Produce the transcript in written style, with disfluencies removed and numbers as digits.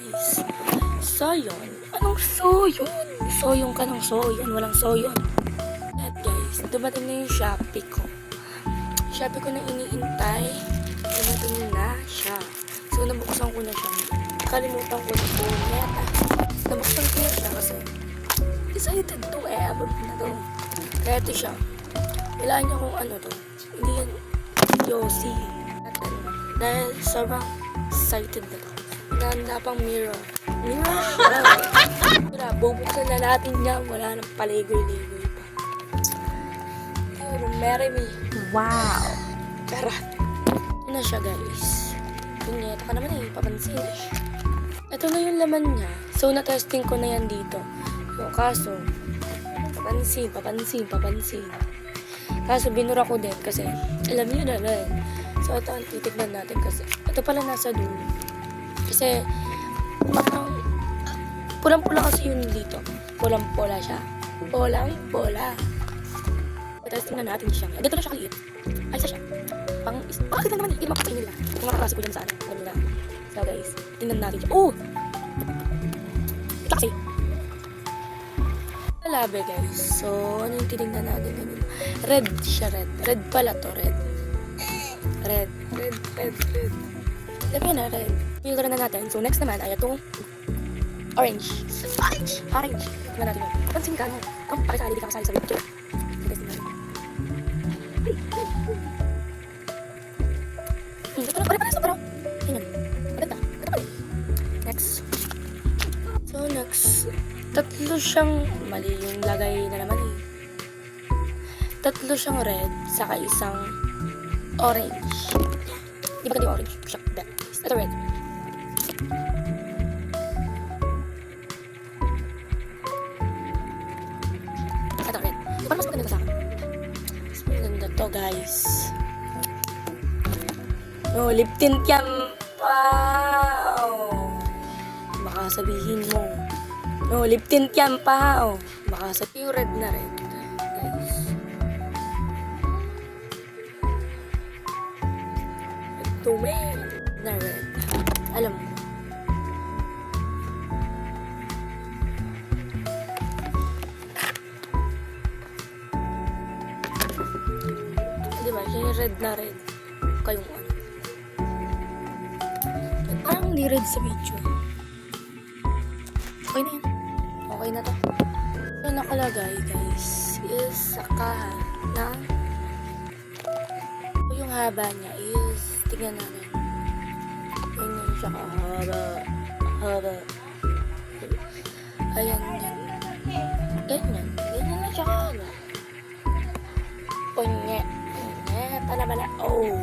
guys. Soyon? Anong soyon? Soyon ka ng soyon, walang soyon. At guys, dumating na yung Shopee ko. Shopee ko na iniintay. Dumating na siya. So, nabuksan ko na siya. Kalimutan ko na po. Nabuksan ko na siya kasi excited to abot na to. Kaya ito siya. Kailangan niya kung ano to. Hindi yan Yossi. At ano, dahil sobrang excited na to. Nanda pang mirror. Mirror siya. Tara, bubuksan na natin niya. Wala nang paligoy-ligoy pa. Marry me. Wow. Tara. Ito na siya guys. Kunyeta ka naman papansin. Ito na yung laman niya. So, na-testing ko na yan dito. So, kaso, papansin. Kaso, binura ko din kasi, alam niyo na rin. So, ito ang titignan natin kasi, ito pala nasa dulo. Kasi, parang, pulang-pula kasi yun dito. Pulang-pula siya. Pulang-pula. Testing na natin siya. Dito na siya kaliit. Ay, isa siya. Bakit lang naman hindi makakain nila. Kung makakasi ko dyan sa ano. Alam nila. So guys, tingnan natin siya. Oh! Ito kasi. Labi guys. So, ano yung tinignan natin? Red siya, red. Red pala to, red. Red. Alam na, red. Filter na natin. So, next naman ay itong orange. Orange. Tingnan natin yun. Pansin ka, no? Kung pakisali, di ka kasali sa video. Ito na, pare-pares na pero. Tingnan. Maganda. Ito pala. Next. So, next. Tatlo siyang, mali yung lagay na naman eh. Tatlo siyang red, saka isang orange. Di ba yung orange? Shock that. Ito red. Ito red. Parang mas maganda sa akin. Mas maganda to guys. No, lip tint yan. Wow. Baka sabihin mo. No, lip tint yan pa. Oh. Baka sabihin yung red na red. Guys. Ito may na red. Alam mo. Diba? Siya yung red na red. Kayong ano. Parang hindi red sa video. Okay na yan. Okay na to. So, nakalagay guys is saka na yung haba niya is tingnan natin. Ganyan siya haba. Ayan yan. Ganyan na siya haba. Punye. Punye. Pala. Oh.